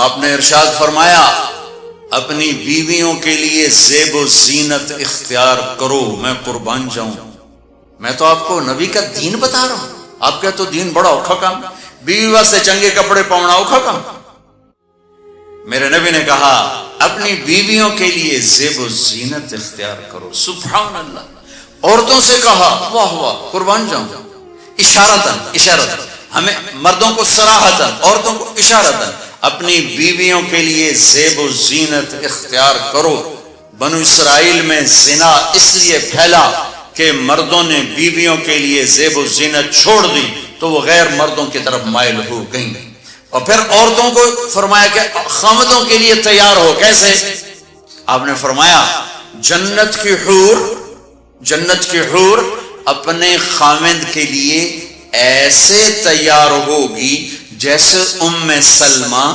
آپ نے ارشاد فرمایا اپنی بیویوں کے لیے زیب و زینت اختیار کرو، میں قربان جاؤں۔ میں تو آپ کو نبی کا دین بتا رہا ہوں، آپ کا تو دین بڑا اوکھا کام، بیوی واسطے چنگے کپڑے پاؤنا اوکھا کام۔ میرے نبی نے کہا اپنی بیویوں کے لیے زیب و زینت اختیار کرو۔ سبحان اللہ۔ عورتوں سے کہا، واہ واہ، قربان جاؤں، اشارتاً ہمیں مردوں کو صراحتاً، عورتوں کو اشارتاً، اپنی بیویوں کے لیے زیب و زینت اختیار کرو۔ بنو اسرائیل میں زنا اس لیے پھیلا کہ مردوں نے بیویوں کے لیے زیب و زینت چھوڑ دی تو وہ غیر مردوں کی طرف مائل ہو گئیں، اور پھر عورتوں کو فرمایا کہ خامدوں کے لیے تیار ہو۔ کیسے؟ آپ نے فرمایا جنت کی حور اپنے خامد کے لیے ایسے تیار ہوگی جیسے ام سلمہ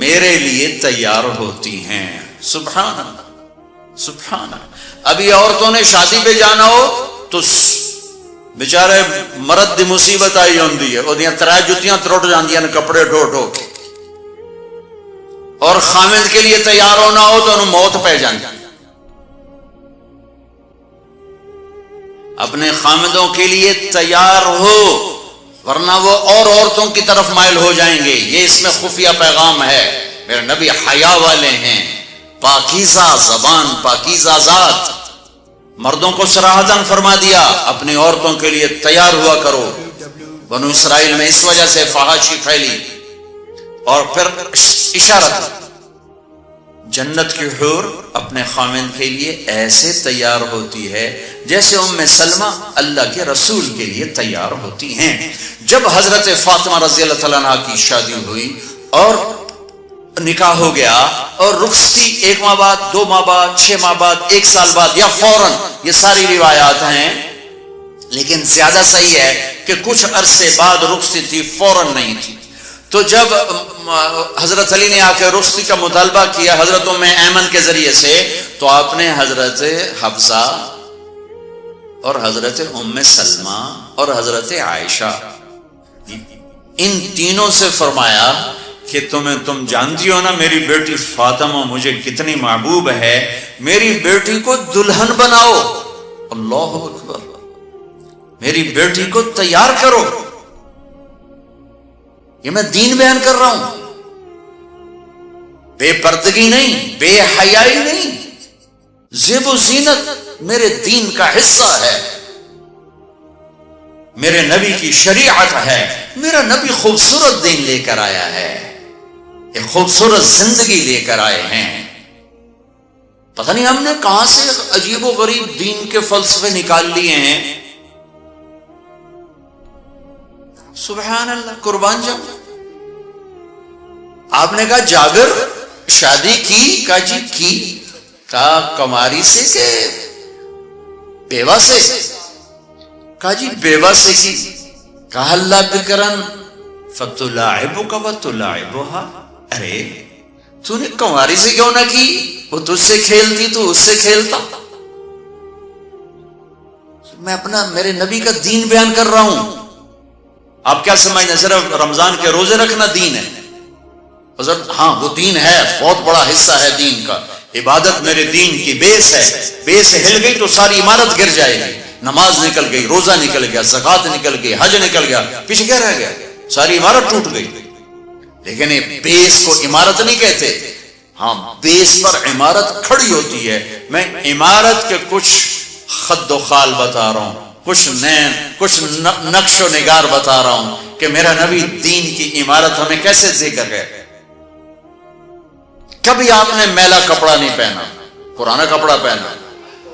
میرے لیے تیار ہوتی ہیں۔ سبحان اللہ، سبحان اللہ۔ ابھی عورتوں نے شادی پہ جانا ہو تو بیچارے مرد دی مصیبت آئی ہوندی ہے، اودیاں ترائے جتیاں ترٹ جاندیاں نے کپڑے ڈھو ڈھو کے، اور خامد کے لیے تیار ہونا ہو تو انہوں موت پہ جاندی۔ اپنے خامدوں کے لیے تیار ہو ورنہ وہ اور عورتوں کی طرف مائل ہو جائیں گے۔ یہ اس میں خفیہ پیغام ہے۔ میرے نبی حیا والے ہیں، پاکیزہ زبان، پاکیزہ ذات۔ مردوں کو صراحتاً فرما دیا اپنی عورتوں کے لیے تیار ہوا کرو۔ بنو اسرائیل میں اس وجہ سے فحاشی پھیلی۔ اور پھر اشارت، جنت کی حور اپنے خامند کے لیے ایسے تیار ہوتی ہے جیسے ام سلمہ اللہ کے رسول کے لیے تیار ہوتی ہیں۔ جب حضرت فاطمہ رضی اللہ تعالیٰ عنہ کی شادی ہوئی اور نکاح ہو گیا اور رخصتی 1 ماہ بعد، 2 ماہ بعد، 6 ماہ بعد، 1 سال بعد یا فوراً، یہ ساری روایات ہیں، لیکن زیادہ صحیح ہے کہ کچھ عرصے بعد رخصتی تھی، فوراً نہیں تھی۔ تو جب حضرت علی نے آ کے رخصتی کا مطالبہ کیا حضرت ام ایمن کے ذریعے سے، تو آپ نے حضرت حفصہ اور حضرت ام سلمہ اور حضرت عائشہ ان تینوں سے فرمایا کہ تم جانتی ہو نا میری بیٹی فاطمہ مجھے کتنی محبوب ہے، میری بیٹی کو دلہن بناؤ۔ اللہ اکبر، میری بیٹی کو تیار کرو۔ یہ میں دین بیان کر رہا ہوں، بے پردگی نہیں، بے حیائی نہیں، زیب و زینت میرے دین کا حصہ ہے، میرے نبی کی شریعت ہے۔ میرا نبی خوبصورت دین لے کر آیا ہے، ایک خوبصورت زندگی لے کر آئے ہیں۔ پتہ نہیں ہم نے کہاں سے عجیب و غریب دین کے فلسفے نکال لیے ہیں۔ سبحان اللہ، قربان جاؤں۔ آپ نے کہا جابر شادی کی؟ کہا جی کی۔ کہا کماری سے کہ بیوہ سے؟ کہا جی بیوہ سے کی۔ کہا اللہ بکرن فتلاعبک وتلاعبها، ارے تو نے کماری سے کیوں نہ کی؟ وہ تجھ سے کھیلتی تو اس سے کھیلتا۔ میں اپنا میرے نبی کا دین بیان کر رہا ہوں۔ آپ کیا سمجھنا صرف رمضان کے روزے رکھنا دین ہے؟ حضرت ہاں وہ دین ہے، بہت بڑا حصہ ہے دین کا۔ عبادت میرے دین کی بیس ہے، بیس ہل گئی تو ساری عمارت گر جائے گی۔ نماز نکل گئی، روزہ نکل گیا، زکوٰۃ نکل گئی، حج نکل گیا، پیچھے کیا رہ گیا؟ ساری عمارت ٹوٹ گئی۔ لیکن یہ بیس کو عمارت نہیں کہتے، ہاں بیس پر عمارت کھڑی ہوتی ہے۔ میں عمارت کے کچھ خد و خال بتا رہا ہوں، کچھ نقش و نگار بتا رہا ہوں کہ میرا نبی دین کی عمارت ہمیں کیسے ذکر ہے۔ کبھی آپ نے میلا کپڑا نہیں پہنا، پرانا کپڑا پہنا،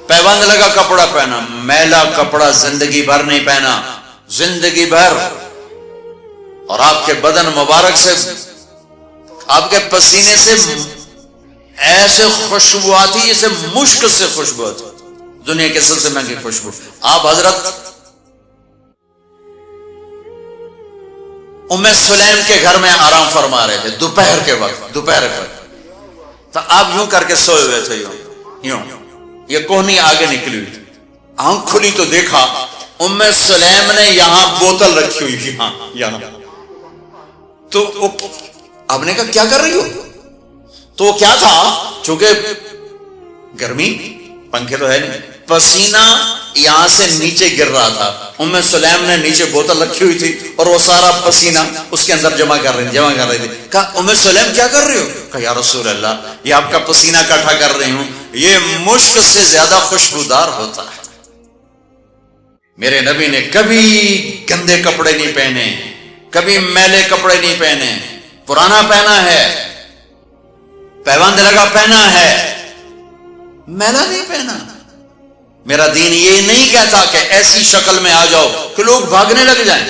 پیوند لگا کپڑا پہنا، میلا کپڑا زندگی بھر نہیں پہنا، زندگی بھر۔ اور آپ کے بدن مبارک سے، آپ کے پسینے سے ایسے خوشبو آتی جیسے مشک سے خوشبو آتی، دنیا کے سب سے مہنگی خوشبو۔ آپ حضرت ام سلیم کے گھر میں آرام فرما رہے تھے دوپہر کے وقت، دوپہر کے وقت، تو آپ یوں کر کے سوئے ہوئے تھے، یوں یہ کوہنی آگے نکلی ہوئی تھی۔ آنکھ کھلی تو دیکھا ام سلیم نے یہاں بوتل رکھی ہوئی، یہاں۔ تو آپ نے کہا کیا کر رہی ہو؟ تو وہ کیا تھا، چونکہ گرمی، پنکھے تو ہے نہیں، پسینہ یہاں سے نیچے گر رہا تھا. ام سلیم نے نیچے بوتل رکھی ہوئی تھی اور وہ سارا پسینہ اس کے اندر جمع کر رہی تھی. کہا ام سلیم کیا کر رہی ہو؟ کہا یا رسول اللہ یہ آپ کا پسینہ اکٹھا کر رہی ہوں، یہ مشک سے زیادہ خوشبودار ہوتا ہے. میرے نبی نے کبھی گندے کپڑے نہیں پہنے، کبھی میلے کپڑے نہیں پہنے. پرانا پہنا ہے، پیوند لگا پہنا ہے، میلا نہیں پہنا. میرا دین یہ نہیں کہتا کہ ایسی شکل میں آ جاؤ کہ لوگ بھاگنے لگ جائیں.